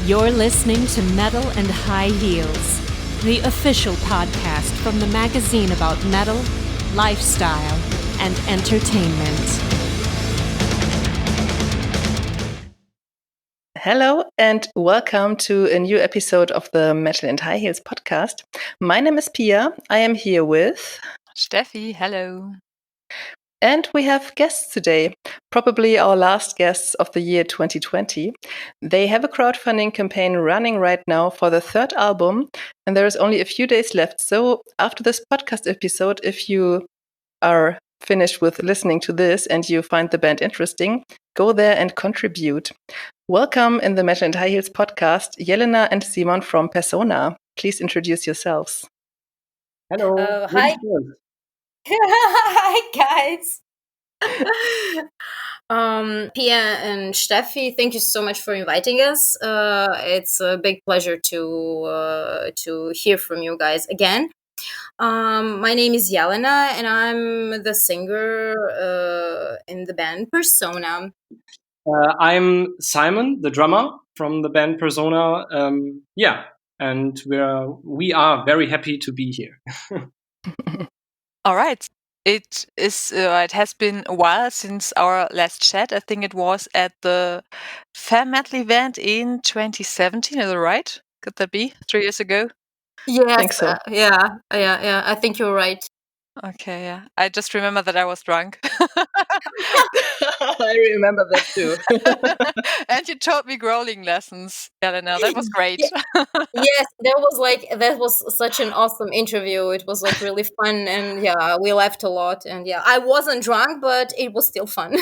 You're listening to Metal and High Heels, the official podcast from the magazine about metal, lifestyle, and entertainment. Hello and welcome to a new episode of the Metal and High Heels podcast. My name is Pia. I am here with Steffi. Hello. And we have guests today, probably our last guests of the year 2020. They have a crowdfunding campaign running right now for the third album, and there is only a few days left. So after this podcast episode, if you are finished with listening to this and you find the band interesting, go there and contribute. Welcome in the Metal and High Heels podcast, Jelena and Simon from Persona. Please introduce yourselves. Hello. Hi. Hi, guys. Pia and Steffi, thank you so much for inviting us. It's a big pleasure to hear from you guys again. My name is Jelena, and I'm the singer in the band Persona. I'm Simon, the drummer from the band Persona. And we are very happy to be here. All right. It has been a while since our last chat. I think it was at the Fair Metal event in 2017. Is that right? Could that be 3 years ago? Yes. I think so. Yeah. I think you're right. Okay, yeah. I just remember that I was drunk. I remember that too. And you taught me growling lessons, Jelena. That was great. Yes, that was such an awesome interview. It was like really fun, and yeah, we laughed a lot. And yeah, I wasn't drunk, but it was still fun.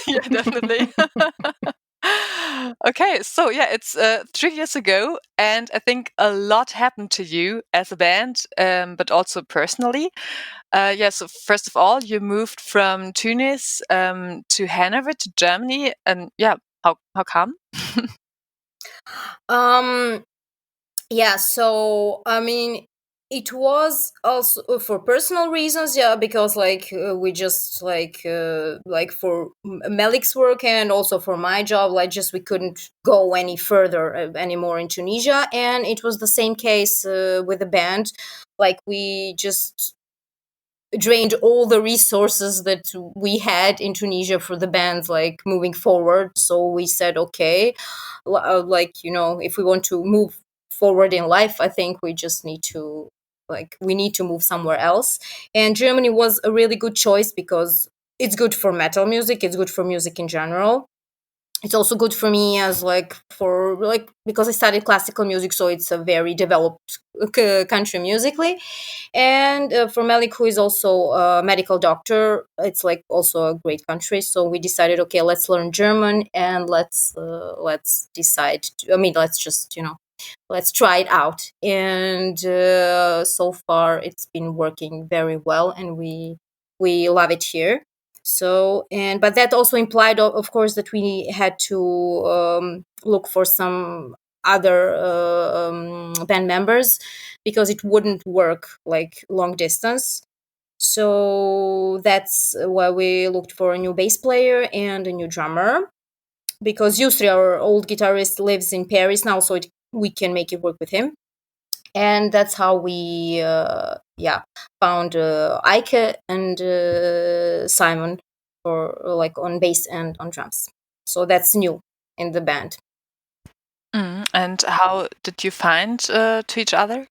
Yeah, definitely. Okay, so yeah, it's 3 years ago, and I think a lot happened to you as a band, but also personally. So first of all, you moved from Tunis to Hanover, to Germany, and how come? So I mean, it was also for personal reasons, because we just like for Melik's work and also for my job, we couldn't go any further anymore in Tunisia, and it was the same case with the band. Like we just drained all the resources that we had in Tunisia for the bands, like moving forward. So we said, okay, if we want to move forward in life, I think we just need to move somewhere else. And Germany was a really good choice because it's good for metal music. It's good for music in general. It's also good for me as because I studied classical music, so it's a very developed country musically. And for Melik, who is also a medical doctor, it's also a great country. So we decided, okay, let's learn German and let's decide. Let's try it out. And so far, it's been working very well, and we love it here. But that also implied, of course, that we had to look for some other band members, because it wouldn't work like long distance. So that's why we looked for a new bass player and a new drummer, because Yusri, our old guitarist, lives in Paris now, so we can make it work with him. And that's how we found Eike and Simon for on bass and on drums. So that's new in the band. And how did you find to each other?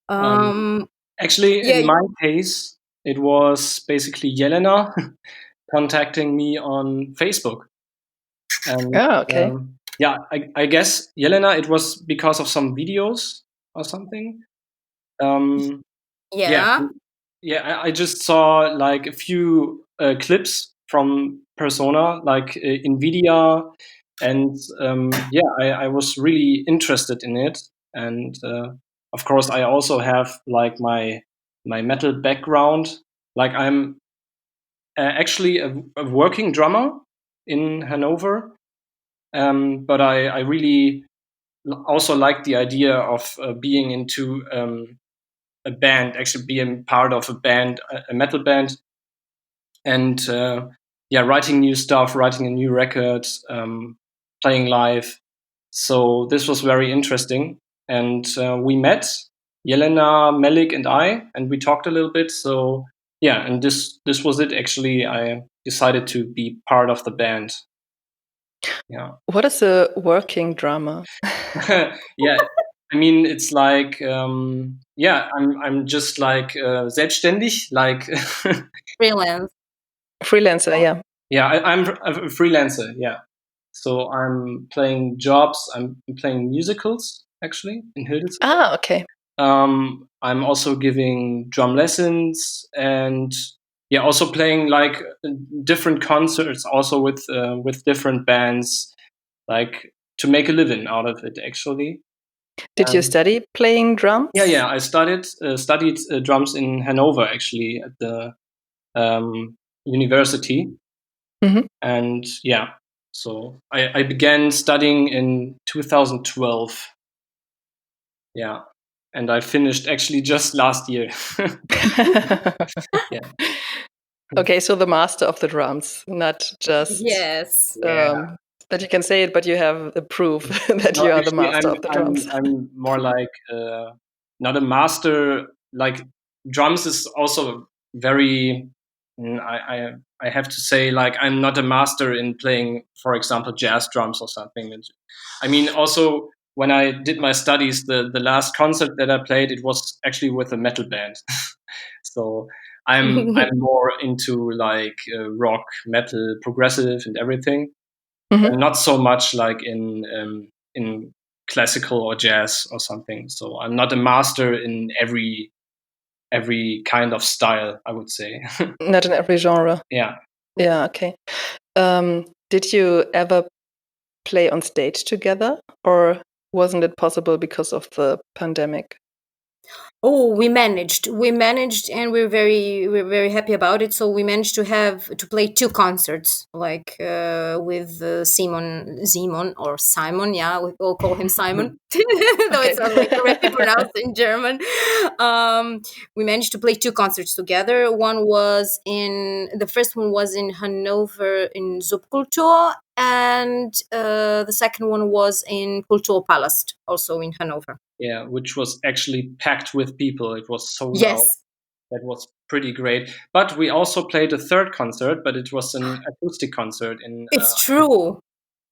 Actually, in my case, it was basically Jelena contacting me on Facebook. And, okay. I guess, Jelena, it was because of some videos or something. I just saw like a few clips from Persona, like NVIDIA, and I was really interested in it. And of course, I also have like my metal background. Like I'm actually a working drummer in Hanover, but I really also like the idea of being into a band, actually being part of a band, a metal band, and writing new stuff, writing a new record, playing live. So this was very interesting. And we met, Jelena, Melik, and I, and we talked a little bit. So yeah, and this was it. Actually, I decided to be part of the band. Yeah. What is a working drummer? Yeah, I mean, it's like I'm just like selbstständig, like Freelance. Freelancer, yeah. yeah, I'm a freelancer. Yeah, so I'm playing jobs. I'm playing musicals actually in Hildesheim. Ah, okay. I'm also giving drum lessons and yeah, also playing like different concerts, also with different bands, like to make a living out of it. Actually, Did you study playing drums? Yeah. I studied drums in Hanover actually at the university, and yeah, so I began studying in 2012. Yeah, and I finished actually just last year. Yeah. Okay, so the master of the drums, not just Yes. that you can say it, but you have the proof that No, you are the actually, master of the drums. I'm more like not a master. Like drums is also very. I have to say, like, I'm not a master in playing, for example, jazz drums or something. I mean, also when I did my studies, the last concert that I played, it was actually with a metal band. So I'm more into like rock, metal, progressive, and everything. And not so much like in classical or jazz or something. So I'm not a master in every kind of style, I would say. Not in every genre. Yeah. Yeah, okay. Did you ever play on stage together, or wasn't it possible because of the pandemic? Oh, we managed, and we're very happy about it. So we managed to play 2 concerts, like with Simon or Simon. Yeah, we all call him Simon, though it's not like correctly pronounced in German. We managed to play 2 concerts together. The first one was in Hanover in Subkultur, and the second one was in Kulturpalast, also in Hanover. Yeah, which was actually packed with people. It was so loud. Yes. That was pretty great. But we also played a third concert, but it was an acoustic concert in It's true.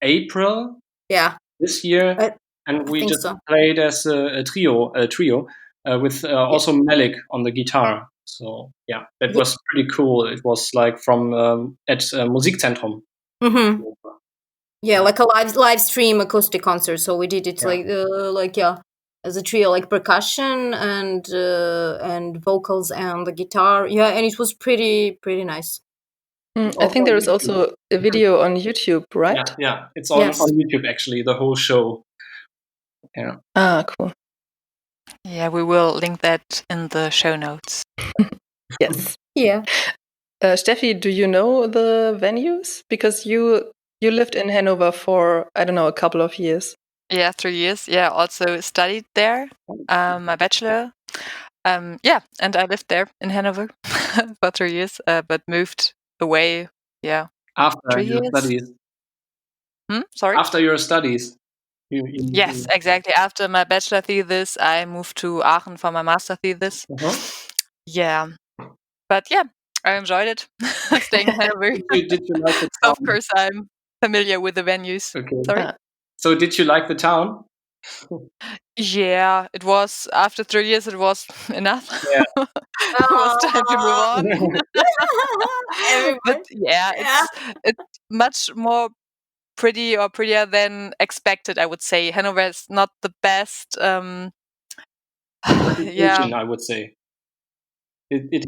April. Yeah. This year, and we just played as a trio with also Melik on the guitar. So yeah, that was pretty cool. It was like from at Musikzentrum. Mm-hmm. Yeah, like a live stream acoustic concert. So we did it as a trio, like percussion and vocals and the guitar. Yeah, and it was pretty nice. I think there is also a video on YouTube, right? Yeah, it's on YouTube actually, the whole show. Yeah. Ah, cool. Yeah, we will link that in the show notes. Yes. Yeah. Steffi, do you know the venues? Because you lived in Hanover for, I don't know, a couple of years. Yeah, 3 years. Yeah, also studied there, my bachelor. Yeah, and I lived there in Hanover for 3 years, but moved away. Yeah, after 3 your years. Studies. Sorry. After your studies. Yes, exactly. After my bachelor thesis, I moved to Aachen for my master thesis. Yeah, but yeah, I enjoyed it staying in Hanover. Did you like the So town? of course, I'm familiar with the venues. Okay. Sorry. So did you like the town? Yeah, it was after 3 years. It was enough. Yeah. It was time to move on. But yeah, it's much more prettier than expected. I would say Hanover is not the best. Reputation, I would say. It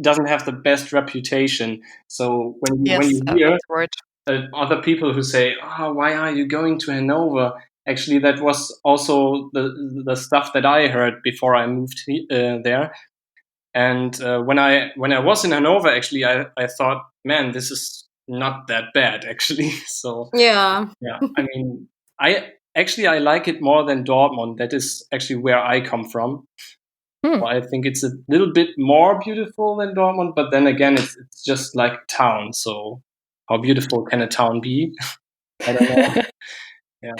doesn't have the best reputation. So when you hear other people who say, "Oh, why are you going to Hanover?" Actually, that was also the stuff that I heard before I moved there. And when I was in Hanover, actually, I thought, man, this is not that bad, actually. So yeah. I mean, I like it more than Dortmund. That is actually where I come from. So I think it's a little bit more beautiful than Dortmund, but then again, it's just like a town. So how beautiful can a town be? I don't know. Yeah.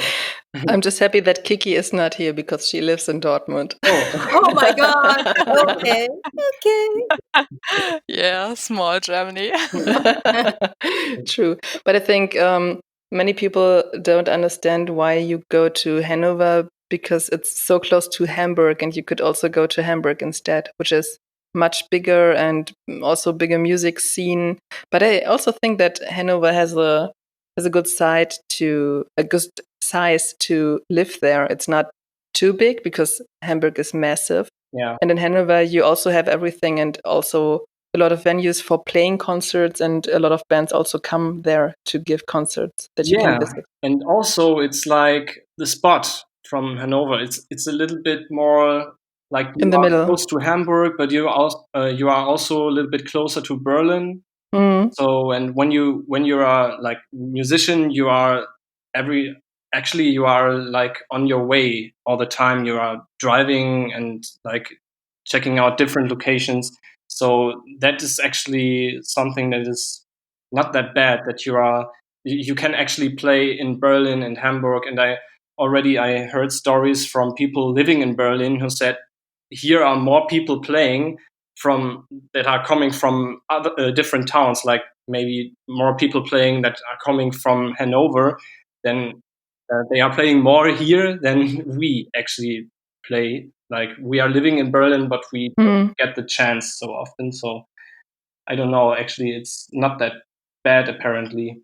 I'm just happy that Kiki is not here because she lives in Dortmund. Oh my God. Okay. Yeah, small Germany. True. But I think many people don't understand why you go to Hanover because it's so close to Hamburg, and you could also go to Hamburg instead, which is much bigger and also bigger music scene. But I also think that Hanover has a good good size to live there. It's not too big because Hamburg is massive. Yeah. And in Hanover, you also have everything and also a lot of venues for playing concerts, and a lot of bands also come there to give concerts that you can visit. And also it's like the spot from Hanover. It's a little bit more like In the middle. close to Hamburg, but you are also a little bit closer to Berlin. So, and when you are like musician, you are you are like on your way all the time. You are driving and like checking out different locations. So that is actually something that is not that bad, that you can actually play in Berlin and Hamburg. And I heard stories from people living in Berlin who said here are more people playing that are coming from other different towns, like maybe more people playing that are coming from Hanover. Then they are playing more here than we actually play. Like we are living in Berlin, but we don't get the chance so often. So I don't know. Actually, it's not that bad apparently.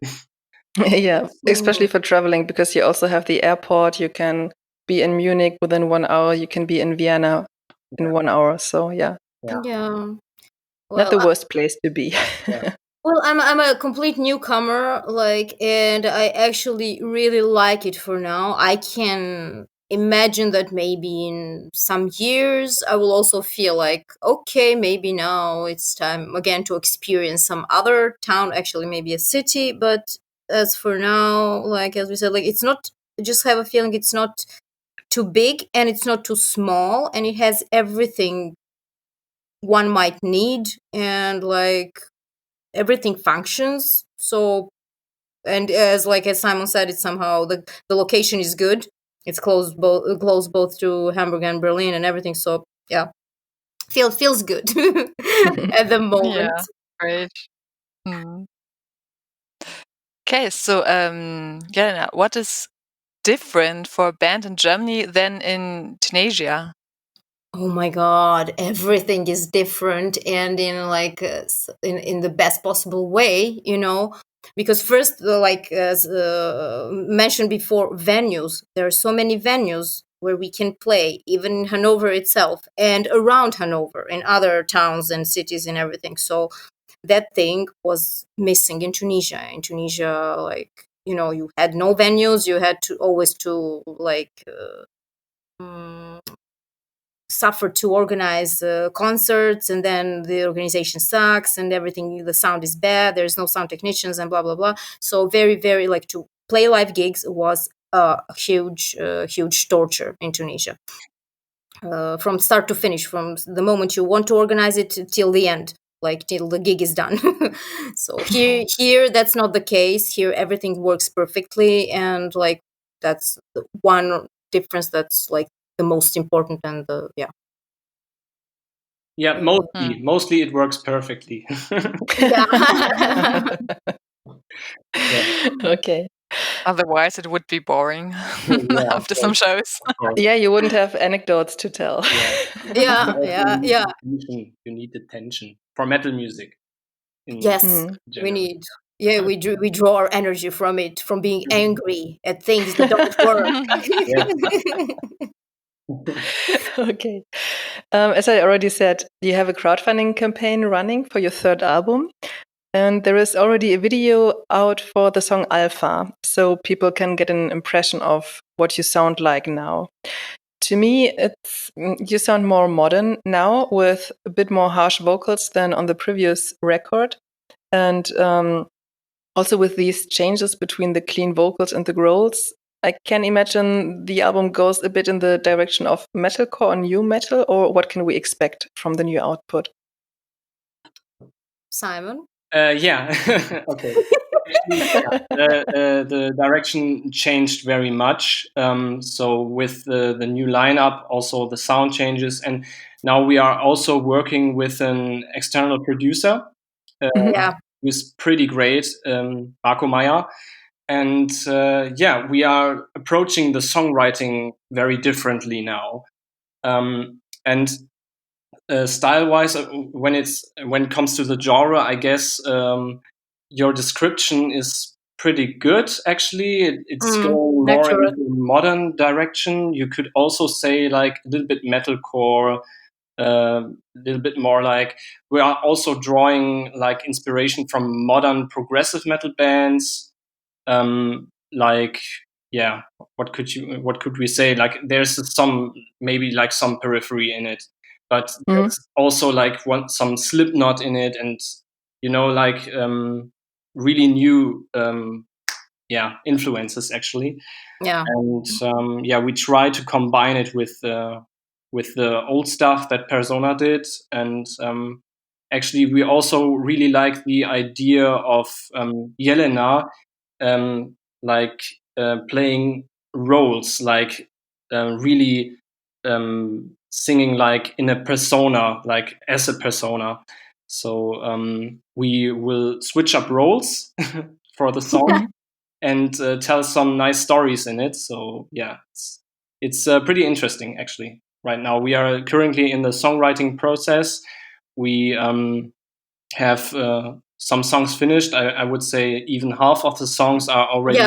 Yeah, especially for traveling, because you also have the airport. You can be in Munich within 1 hour. You can be in Vienna in 1 hour. So yeah. Yeah. Not the worst place to be. Well, I'm a complete newcomer, like, and I actually really like it for now. I can imagine that maybe in some years I will also feel like, okay, maybe now it's time again to experience some other town, actually maybe a city. But as for now, like as we said, like it's not. I just have a feeling it's not too big and it's not too small, and it has everything one might need, and like everything functions. So, and as Simon said, it's somehow the location is good. It's close both to Hamburg and Berlin and everything. So yeah, feels good at the moment. Yeah, great. Okay, so Jelena, what is different for a band in Germany than in Tunisia? Oh my God, everything is different, and in in the best possible way, because first, like as mentioned before, venues. There are so many venues where we can play, even in Hanover itself and around Hanover, in other towns and cities and everything. So that thing was missing in Tunisia. In Tunisia, like you had no venues. You had to always to suffer to organize concerts, and then the organization sucks and everything, the sound is bad, there's no sound technicians and blah blah blah. So very, very, like, to play live gigs was a huge torture in Tunisia, from start to finish, from the moment you want to organize it till the end, like till the gig is done. So here that's not the case. Here everything works perfectly, and like that's the one difference that's like the most important. And Mostly it works perfectly. yeah. Okay. Otherwise, it would be boring after some shows. Yeah, you wouldn't have anecdotes to tell. Yeah. You need the tension for metal music. Yes, we need. Yeah, we draw our energy from it, from being angry at things that don't work. Okay. As I already said, you have a crowdfunding campaign running for your third album. And there is already a video out for the song Alpha, so people can get an impression of what you sound like now. To me, you sound more modern now, with a bit more harsh vocals than on the previous record. And also with these changes between the clean vocals and the growls, I can imagine the album goes a bit in the direction of metalcore or new metal, or what can we expect from the new output? Simon? Yeah. Okay. the direction changed very much. So with the new lineup, also the sound changes, and now we are also working with an external producer, who's pretty great, Marco Meyer. And we are approaching the songwriting very differently now. And style-wise, when it comes to the genre, I guess your description is pretty good. Actually, it's going more accurate. into modern direction. You could also say like a little bit metalcore, a little bit more like we are also drawing like inspiration from modern progressive metal bands. Like what could we say? Like there's some maybe like some periphery in it, but there's also like some Slipknot in it, and like really new influences actually. And we try to combine it with the old stuff that Persona did, and actually we also really like the idea of Jelena playing roles, like really singing like in a persona, like as a persona. So we will switch up roles for the song and tell some nice stories in it. So it's pretty interesting actually. Right now we are currently in the songwriting process. We have some songs finished. I would say even half of the songs are already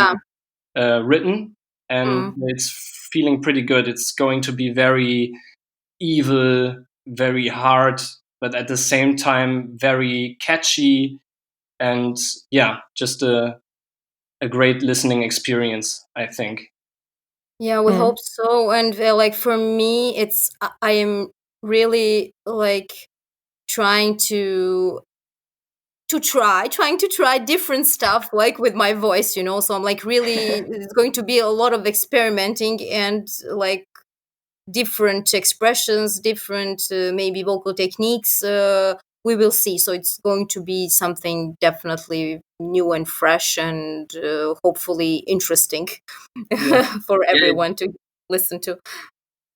written, and it's feeling pretty good. It's going to be very evil, very hard, but at the same time very catchy, and just a great listening experience, I think. Yeah, we hope so. And like for me, I am really like trying to try different stuff, like with my voice, so I'm like really it's going to be a lot of experimenting and like different expressions, different maybe vocal techniques. We will see. So it's going to be something definitely new and fresh, and hopefully interesting for everyone to listen to.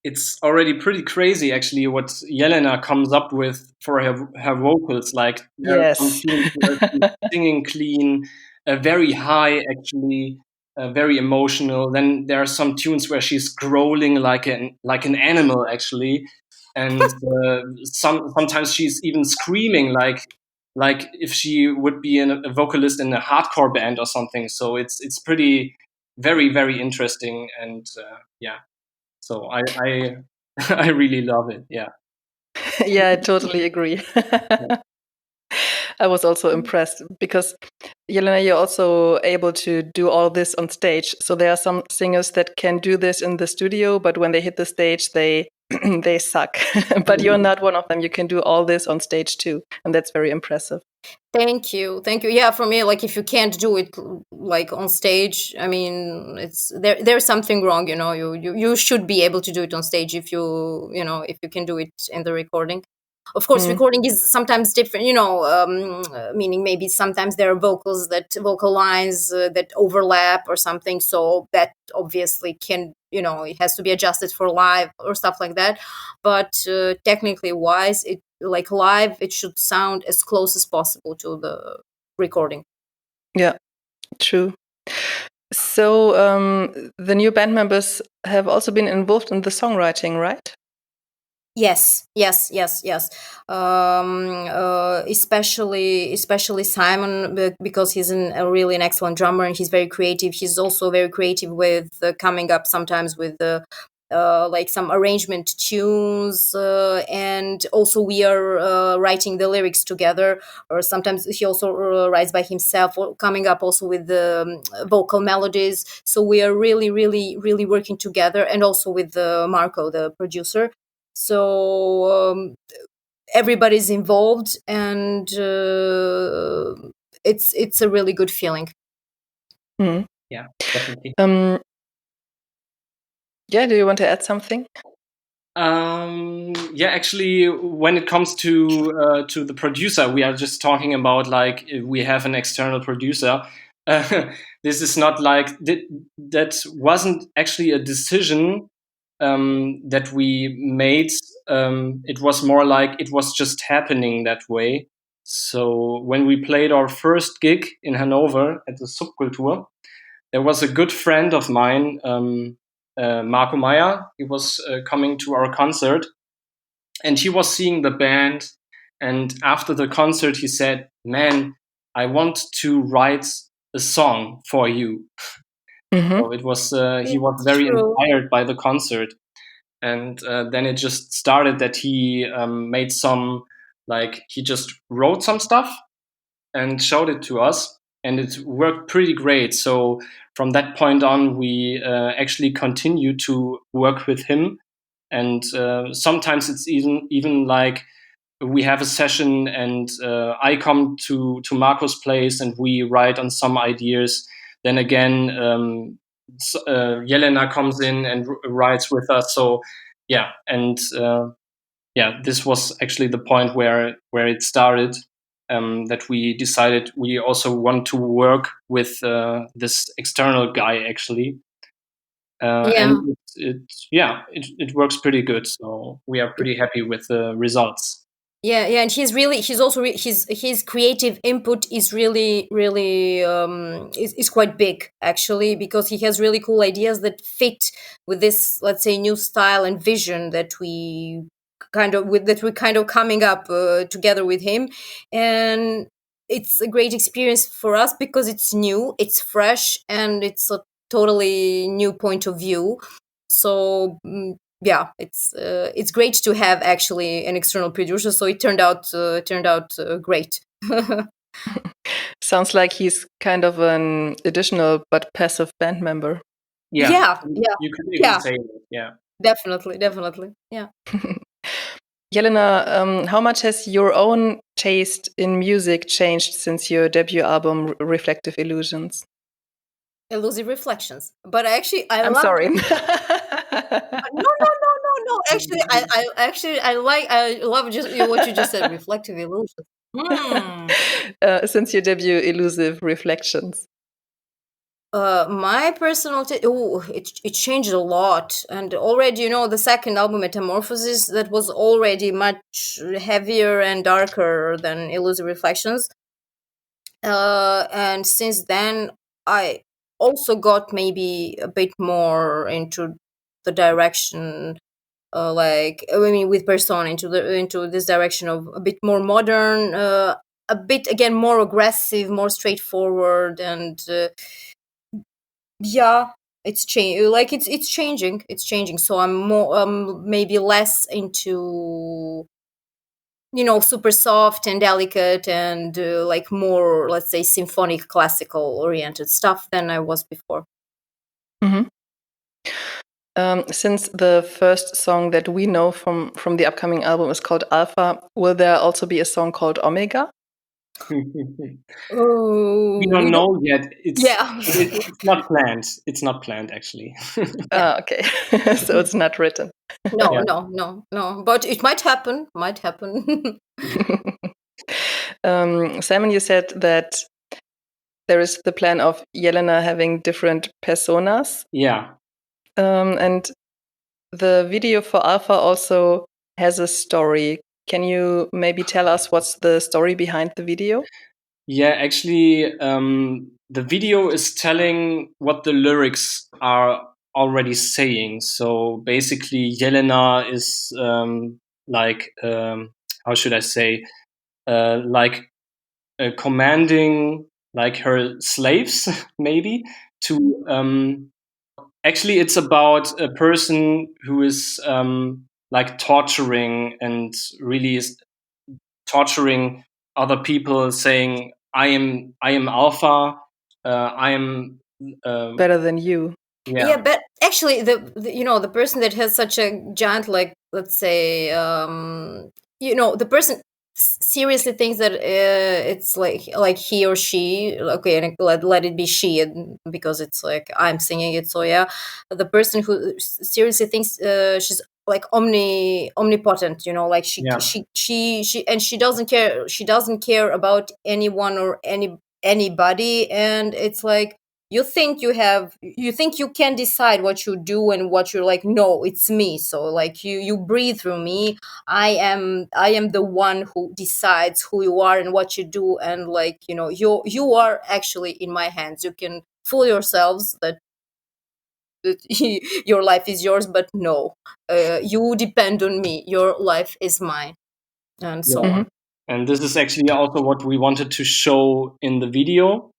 It's already pretty crazy, actually, what Jelena comes up with for her vocals. Like, there are some tunes where she's singing clean, very high, actually, very emotional. Then there are some tunes where she's growling like an animal, actually, and sometimes she's even screaming like if she would be a vocalist in a hardcore band or something. So it's pretty very, very interesting, and so I I really love it. Yeah. Yeah, I totally agree. I was also impressed because, Jelena, you're also able to do all this on stage. So there are some singers that can do this in the studio, but when they hit the stage, they they suck. But you're not one of them. You can do all this on stage too, and that's very impressive. Thank you. Yeah, for me, like if you can't do it like on stage, I mean, it's there's something wrong. You should be able to do it on stage if if you can do it in the recording. Of course, recording is sometimes different, meaning maybe sometimes there are vocal lines that overlap or something. So that obviously can, it has to be adjusted for live or stuff like that. But technically wise, like live, it should sound as close as possible to the recording. Yeah, true. So the new band members have also been involved in the songwriting, right? Yes. Especially Simon, because he's a really an excellent drummer and he's very creative. He's also very creative with coming up sometimes with like some arrangement tunes, and also we are writing the lyrics together, or sometimes he also writes by himself, or coming up also with the vocal melodies. So we are really, really, really working together, and also with Marco, the producer. So everybody's involved, and it's a really good feeling. Yeah, definitely. Do you want to add something? Actually, when it comes to the producer, we are just talking about like we have an external producer, this is not like that wasn't actually a decision that we made. It was more like it was just happening that way. So when we played our first gig in Hanover at the Subkultur, there was a good friend of mine, Marco Meyer. He was coming to our concert, and he was seeing the band. And after the concert, he said, "Man, I want to write a song for you." So it was he was very inspired by the concert, and then it just started that he made some, like, he just wrote some stuff and showed it to us, and it worked pretty great. So from that point on, we actually continued to work with him, and sometimes it's even like we have a session, and I come to Marco's place, and we write on some ideas. Then again, Jelena comes in and writes with us. So yeah, and this was actually the point where it started. That we decided we also want to work with this external guy actually, and it works pretty good. So we are pretty happy with the results. Yeah, and he's also his creative input is really is quite big actually, because he has really cool ideas that fit with this, let's say, new style and vision that we're kind of coming up together with him. And it's a great experience for us because it's new, it's fresh, and it's a totally new point of view. So yeah, it's great to have actually an external producer. So it turned out great. Sounds like he's kind of an additional but passive band member. Yeah. You could even say that. Yeah, definitely, yeah. Jelena, how much has your own taste in music changed since your debut album, Reflective Illusions? Elusive Reflections. But actually, I'm sorry. No. Actually, I love just what you just said. Reflective Illusions. Since your debut, Elusive Reflections. My personal it changed a lot, and already, the second album, Metamorphosis, that was already much heavier and darker than Elusive Reflections. And since then, I also got maybe a bit more into the direction, with Persona, into this direction of a bit more modern, a bit again more aggressive, more straightforward, and it's changing. So I'm more maybe less into super soft and delicate and more, let's say, symphonic, classical oriented stuff than I was before. Mm-hmm. Since the first song that we know from the upcoming album is called Alpha, will there also be a song called Omega? We don't know yet. It's not planned. It's not planned, actually. Okay. So it's not written. No. But it might happen. Simon, you said that there is the plan of Jelena having different personas. Yeah. And the video for Alpha also has a story. Can you maybe tell us what's the story behind the video? Yeah, actually, the video is telling what the lyrics are already saying. So basically, Jelena is how should I say, commanding like her slaves, maybe to. Actually, it's about a person who is torturing and really is torturing other people, saying, I am Alpha. I am better than you. Yeah, but actually, the person that has such a giant, let's say, the person seriously thinks that it's like he or she, okay, and let it be she, because it's like I'm singing it. So yeah, the person who seriously thinks she's like omnipotent, like she and she doesn't care about anyone or anybody, and it's like you think you can decide what you do and what you're like, no, it's me. So like you breathe through me. I am the one who decides who you are and what you do, and like, you are actually in my hands. You can fool yourselves that your life is yours, but no, you depend on me. Your life is mine, and so Yeah. on. And this is actually also what we wanted to show in the video.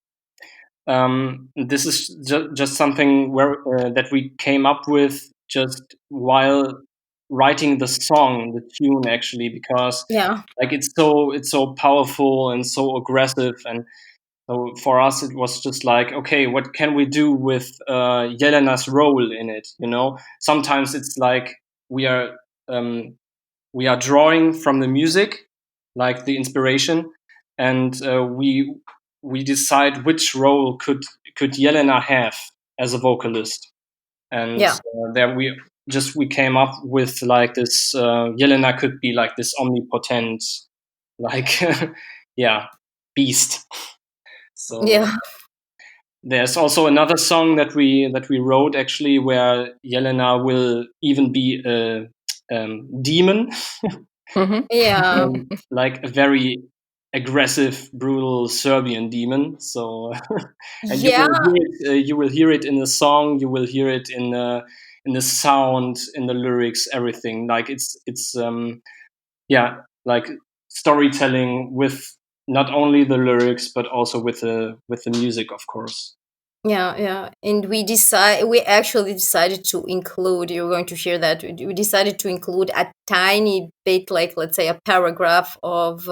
This is just something that we came up with just while writing the song, the tune, actually, because Yeah, like it's so powerful and so aggressive, and so for us it was just like, okay, what can we do with Jelena's role in it? Sometimes it's like we are drawing from the music, like the inspiration, and we decide which role could Jelena have as a vocalist, and yeah, there we came up with like this. Jelena could be like this omnipotent, like yeah, beast. So yeah. there's also another song that we wrote actually, where Jelena will even be a demon. Yeah, Like a very aggressive, brutal Serbian demon. So, and yeah, you will hear it in the song. You will hear it in the sound, in the lyrics, everything. Like it's like storytelling with not only the lyrics but also with the music, of course. yeah. And we actually decided to include, you're going to hear that, we decided to include a tiny bit, like, let's say, a paragraph of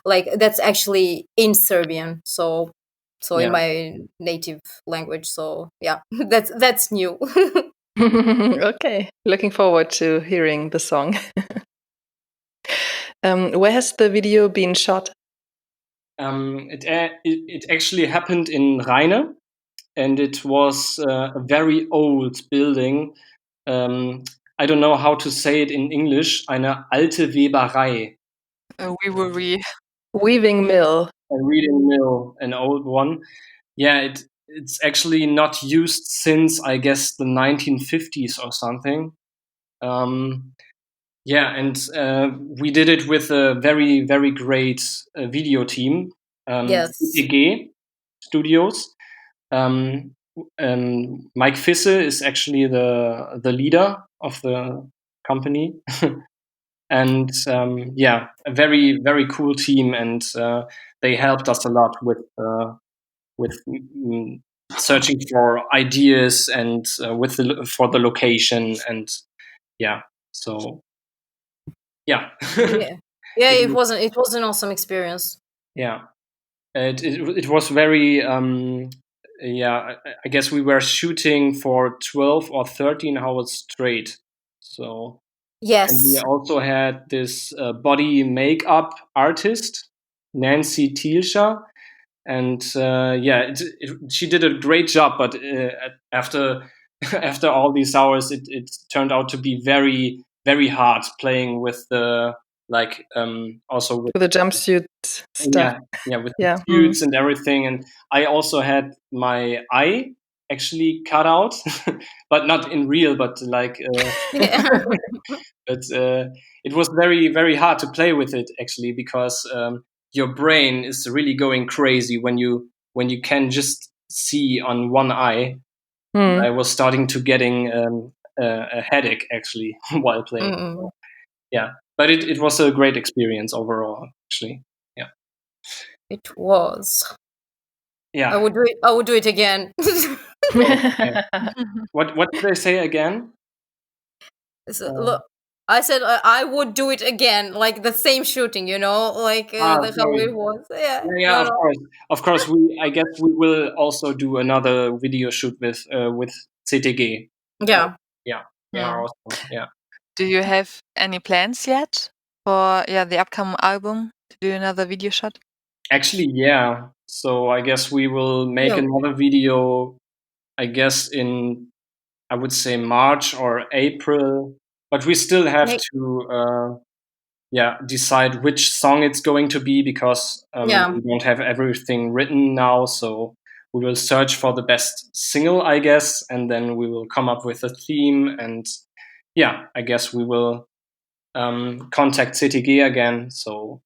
like, that's actually in Serbian. So in Yeah. my native language. So yeah, that's new. Okay, looking forward to hearing the song. Where has the video been shot? It actually happened in Rheine, and it was a very old building. I don't know how to say it in English. Eine alte Weberei. Weaving mill. A reading mill, an old one. Yeah, it's actually not used since, I guess, the 1950s or something. Yeah, and we did it with a very, very great video team, Yes. CTG Studios. Mike Fisse is actually the leader of the company. And a very, very cool team, and they helped us a lot with searching for ideas and for the location, and so Yeah, it it was an awesome experience. yeah it was very I guess we were shooting for 12 or 13 hours straight. So, and we Yes. also had this body makeup artist, Nancy Thielscher, and she did a great job. But after after all these hours, it turned out to be very, very hard playing with the also with The jumpsuit stuff. with the suits and everything. And I also had my eye actually cut out, but not in real, but like but it was very, very hard to play with it actually, because your brain is really going crazy when you can just see on one eye. I was starting to getting a headache actually while playing. So, yeah, but it was a great experience overall, actually. Yeah, it was. yeah. I would do it again. What did I say again? So, look, I said I would do it again, like the same shooting, like how it was. Yeah. Yeah, of course. I guess we will also do another video shoot with CTG. Yeah. Yeah, they are awesome. Yeah. Do you have any plans yet for the upcoming album to do another video shot? Actually, yeah. So I guess we will make another video, I guess in, I would say, March or April, but we still have to decide which song it's going to be, because we don't have everything written now. So we will search for the best single, I guess, and then we will come up with a theme. And I guess we will contact CTG again. So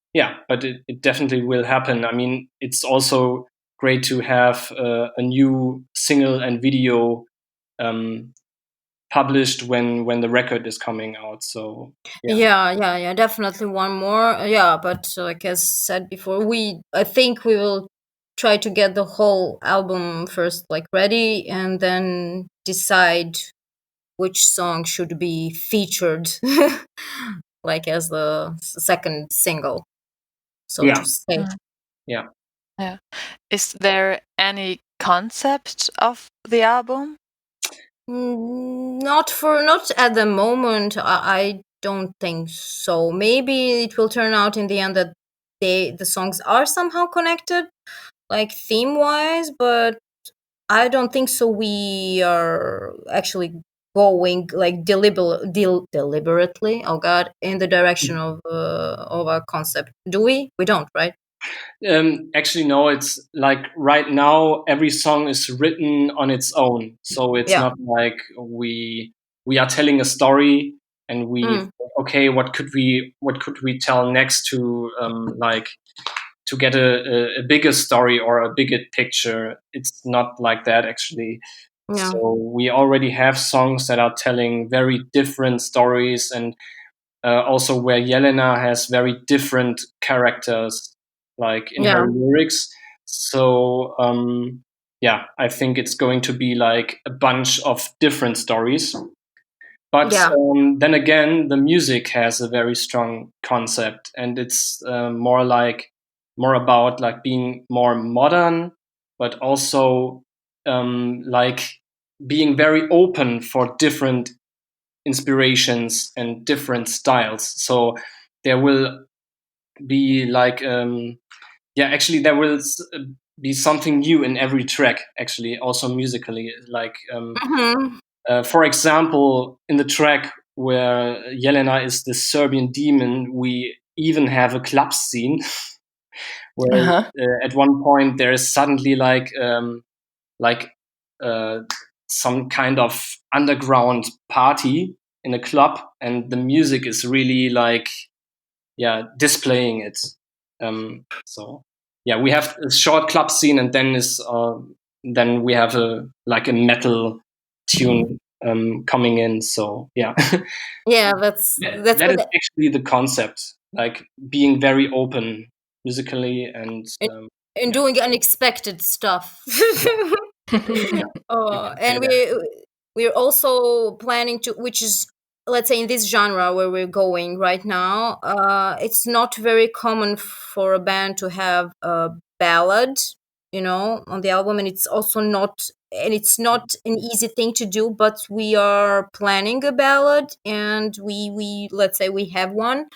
but it definitely will happen. I mean, it's also great to have a new single and video published when the record is coming out. So definitely one more. But like as said before, I think we will try to get the whole album first like ready, and then decide which song should be featured like as the second single, so to say. Is there any concept of the album? Not at the moment. I don't think so. Maybe it will turn out in the end that the songs are somehow connected, like theme wise, but I don't think so. We are actually going like deliberately, oh god, in the direction of a concept. Do we? We don't, right? Actually, no. It's like right now every song is written on its own, so it's not like we are telling a story and okay, what could we tell next to like to get a bigger story or a bigger picture. It's not like that, actually. So we already have songs that are telling very different stories, and also where Jelena has very different characters, like in her lyrics. So I think it's going to be like a bunch of different stories. But then again, the music has a very strong concept, and it's more about like being more modern, but also like being very open for different inspirations and different styles. So there will be like actually there will be something new in every track, actually, also musically. Like for example, in the track where Jelena is the Serbian demon, we even have a club scene where at one point there is suddenly like some kind of underground party in a club, and the music is really like displaying it. So we have a short club scene, and then we have a metal tune coming in. So that's that is actually the concept, like being very open musically and doing unexpected stuff. And we're also planning to, which is, let's say, in this genre where we're going right now, it's not very common for a band to have a ballad, on the album, and it's also not an easy thing to do, but we are planning a ballad, and we let's say we have one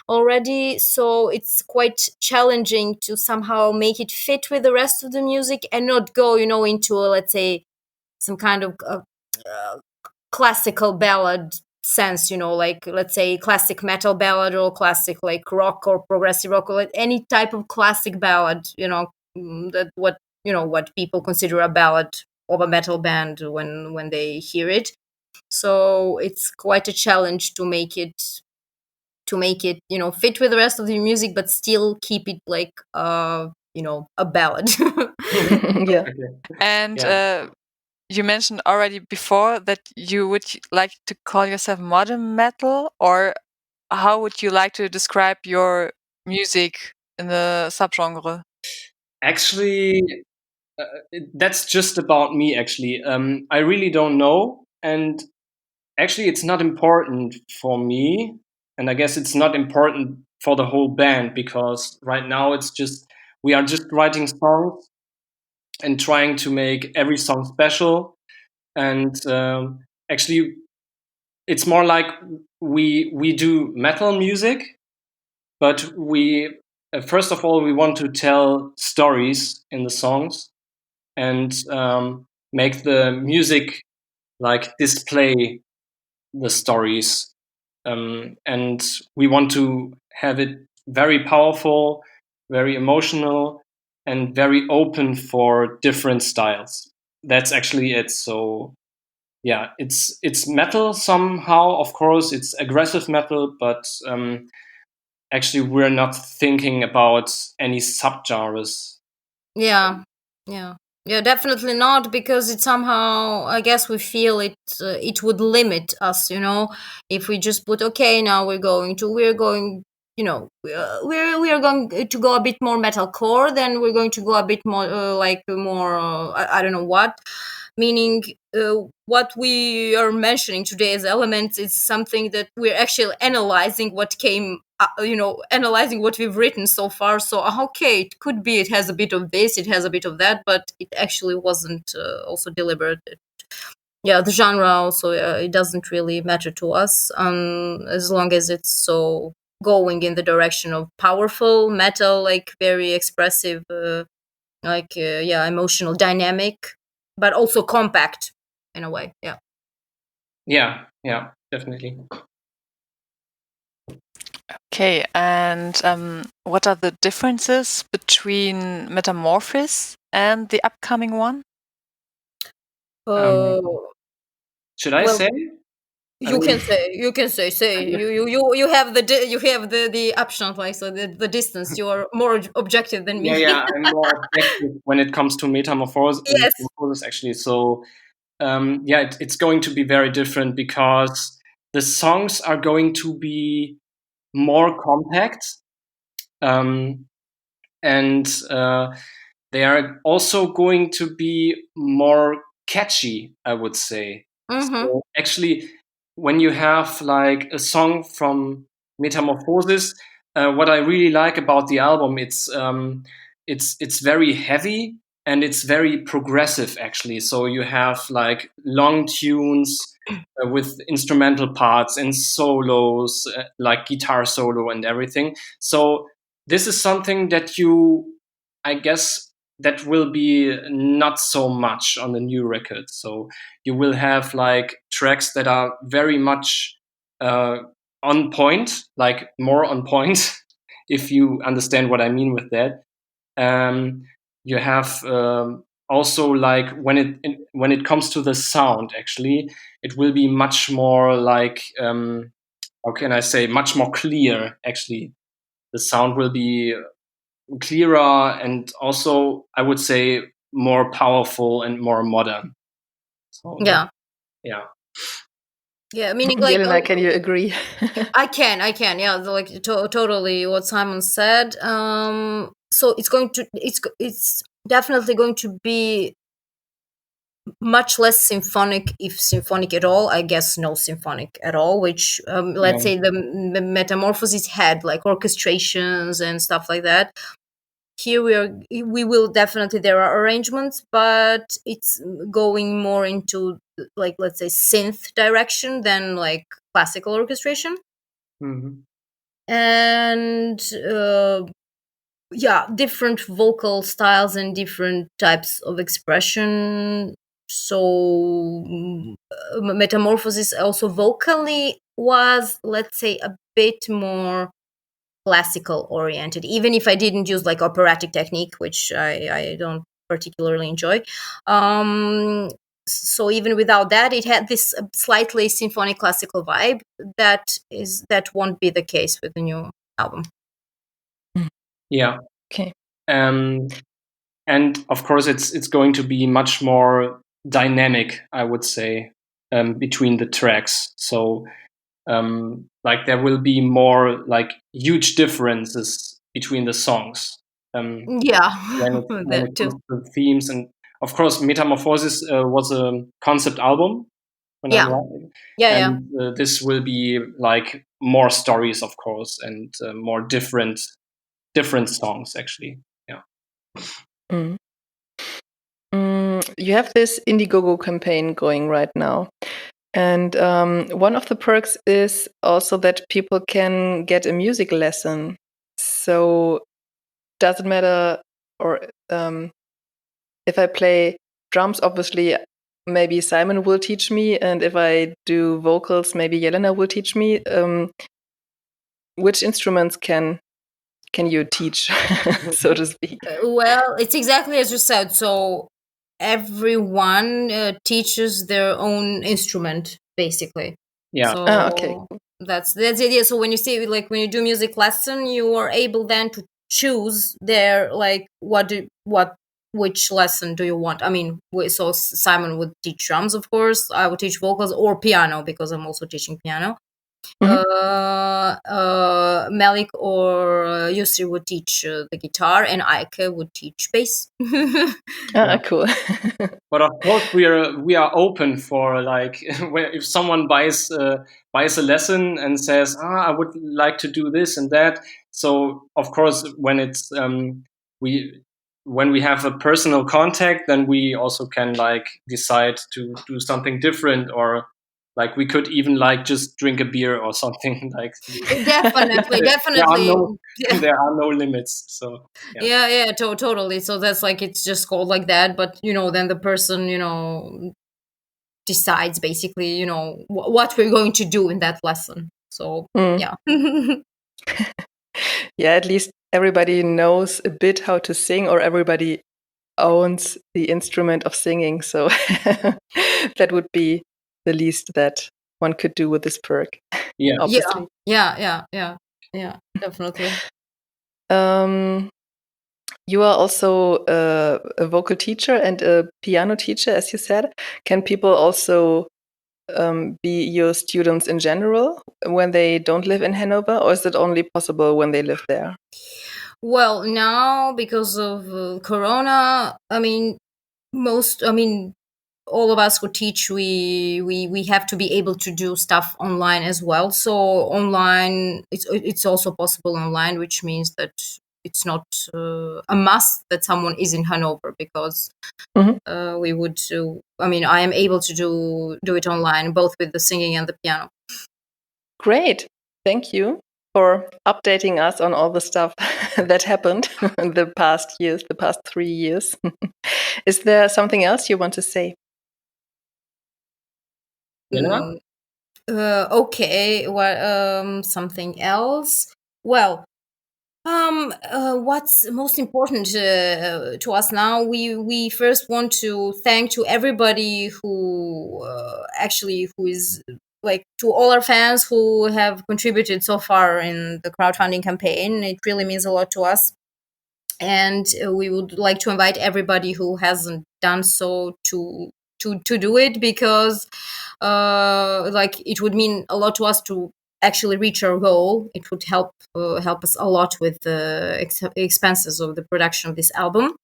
already, so it's quite challenging to somehow make it fit with the rest of the music and not go into let's say some kind of classical ballad sense, like let's say classic metal ballad or classic like rock or progressive rock, or like any type of classic ballad, that what people consider a ballad of a metal band when they hear it. So it's quite a challenge to make it fit with the rest of the music, but still keep it like a ballad. And you mentioned already before that you would like to call yourself modern metal, or how would you like to describe your music in the subgenre? Actually, that's just about me, actually. I really don't know, and actually it's not important for me, and I guess it's not important for the whole band, because right now we are just writing songs and trying to make every song special. And actually it's more like we do metal music, but we first of all we want to tell stories in the songs, and make the music like display the stories, and we want to have it very powerful, very emotional, and very open for different styles. That's actually it. So yeah, it's metal somehow. Of course, it's aggressive metal, but actually we're not thinking about any subgenres. Yeah, yeah, yeah. Definitely not, because it somehow, I guess, we feel it would limit us. If we just put, okay, now we're going. We are going to go a bit more metalcore. Then we're going to go a bit more more. I don't know what. Meaning, what we are mentioning today as elements is something that we're actually analyzing what came, analyzing what we've written so far. So, okay, it could be it has a bit of this, it has a bit of that, but it actually wasn't also deliberate. Yeah, the genre also, it doesn't really matter to us, as long as it's so going in the direction of powerful metal, like very expressive, emotional, dynamic, but also compact in a way. Yeah, definitely. Okay, and what are the differences between Metamorphosis and the upcoming one? Should I Well, say? you can say you have the options, like, so the distance, you are more objective than me. Yeah, I'm more objective when it comes to Metamorphosis, Yes. actually. So it's going to be very different because the songs are going to be more compact, and they are also going to be more catchy, I would say. Mm-hmm. So actually, when you have like a song from Metamorphosis, what I really like about the album, it's very heavy and it's very progressive actually. So you have like long tunes with instrumental parts and solos, like guitar solo and everything. So this is something that I guess, that will be not so much on the new record. So you will have like tracks that are very much on point, like more on point, if you understand what I mean with that. You have also like when it comes to the sound, actually, it will be much more like how can I say, much more clear. Actually, the sound will be clearer and also, I would say, more powerful and more modern. So Yeah. yeah. Yeah, meaning like, Jelena, can you agree? I can, yeah, like totally what Simon said. So it's definitely going to be much less symphonic, if symphonic at all. I guess no symphonic at all. Which, let's Yeah. say, the Metamorphosis had like orchestrations and stuff like that. Here we will definitely, there are arrangements, but it's going more into, like, let's say, synth direction than like classical orchestration. Mhm. And different vocal styles and different types of expression. So Metamorphosis also vocally was, let's say, a bit more classical oriented, even if I didn't use like operatic technique, which I don't particularly enjoy. So even without that, it had this slightly symphonic classical vibe that won't be the case with the new album. Yeah. Okay. And of course, it's going to be much more dynamic, I would say, between the tracks. So like there will be more like huge differences between the songs. Yeah. When That it too. comes to themes, and of course, Metamorphosis was a concept album, when I'm Yeah. right. Yeah. And this will be like more stories, of course, and more different songs, actually. Yeah. Mm. You have this Indiegogo campaign going right now. And one of the perks is also that people can get a music lesson. So doesn't matter, or if I play drums, obviously, maybe Simon will teach me, and if I do vocals, maybe Jelena will teach me. which instruments can you teach, so to speak? Well, it's exactly as you said. So everyone teaches their own instrument, basically. Yeah. So Okay. that's the idea. So when you see, like, when you do music lesson, you are able then to choose their, like, which lesson do you want? I mean, so Simon would teach drums, of course. I would teach vocals or piano, because I'm also teaching piano. Melik or Yusri would teach the guitar, and Aike would teach bass. Cool. But of course, we are open for, like, if someone buys a lesson and says, I would like to do this and that. So of course, when it's when we have a personal contact, then we also can, like, decide to do something different, or like we could even, like, just drink a beer or something. Like, Definitely. there are no limits. So Yeah, totally. So that's, like, it's just called like that, but then the person decides basically what we're going to do in that lesson. So yeah. Yeah, at least everybody knows a bit how to sing, or everybody owns the instrument of singing. So that would be the least that one could do with this perk. Yeah. Obviously. Yeah, definitely. You are also a vocal teacher and a piano teacher, as you said. Can people also be your students in general when they don't live in Hanover, or is it only possible when they live there? Well, now, because of Corona, all of us who teach, we have to be able to do stuff online as well. So online, it's also possible online, which means that it's not a must that someone is in Hanover, because we would. I am able to do it online, both with the singing and the piano. Great, thank you for updating us on all the stuff that happened in the past years, the past 3 years. Is there something else you want to say? Okay. Well, something else. Well, what's most important to us now? We first want to thank to everybody who is, like, to all our fans who have contributed so far in the crowdfunding campaign. It really means a lot to us, and we would like to invite everybody who hasn't done so to do it, because it would mean a lot to us to actually reach our goal. It would help us a lot with the expenses of the production of this album.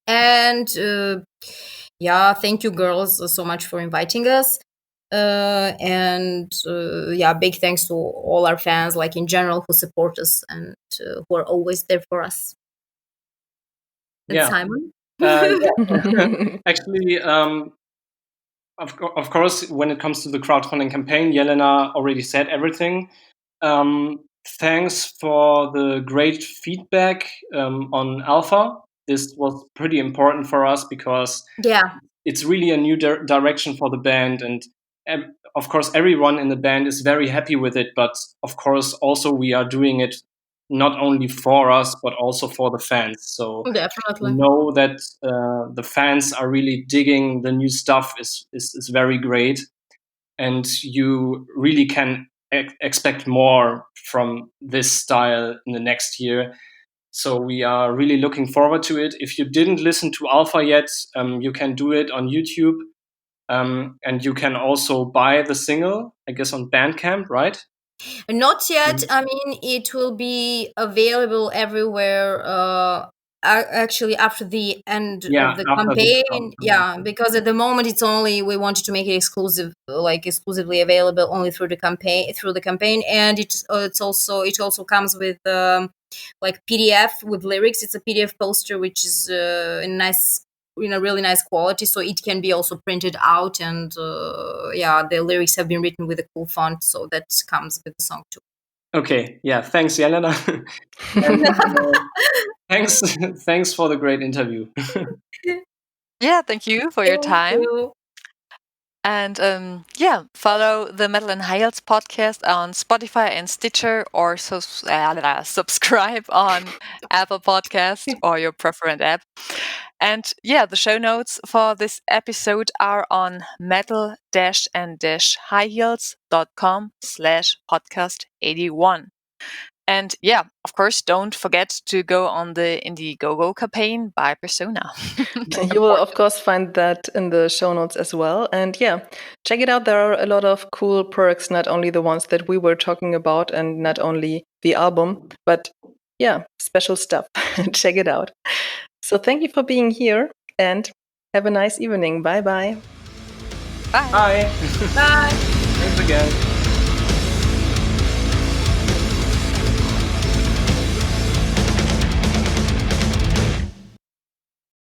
And thank you, girls, so much for inviting us. Big thanks to all our fans, like, in general, who support us and who are always there for us. And Simon? Actually, of course, when it comes to the crowdfunding campaign, Jelena already said everything. Thanks for the great feedback on Alpha. This was pretty important for us, because it's really a new direction for the band, and of course everyone in the band is very happy with it, but of course also we are doing it not only for us but also for the fans. So definitely know that the fans are really digging the new stuff is very great, and you really can expect more from this style in the next year. So we are really looking forward to it. If you didn't listen to Alpha yet, you can do it on YouTube. And you can also buy the single, I guess, on Bandcamp, right? Not yet. I mean, it will be available everywhere actually after the end of the campaign. Because at the moment it's only, we wanted to make it exclusively available only through the campaign, and it also comes with PDF with lyrics. It's a PDF poster, which is in a really nice quality, so it can be also printed out, and the lyrics have been written with a cool font, so that comes with the song too. Okay, thanks, Jelena. And, thanks for the great interview. Thank you for your time. And follow the Metal and High Heels podcast on Spotify and Stitcher, or subscribe on Apple Podcast or your preferred app. And the show notes for this episode are on metal-and-highheels.com/podcast81. And of course, don't forget to go on the Indiegogo campaign by Persona. You will, of course, find that in the show notes as well. And check it out. There are a lot of cool perks, not only the ones that we were talking about and not only the album, but special stuff. Check it out. So thank you for being here and have a nice evening. Bye-bye. Bye. Bye. Bye. Thanks again.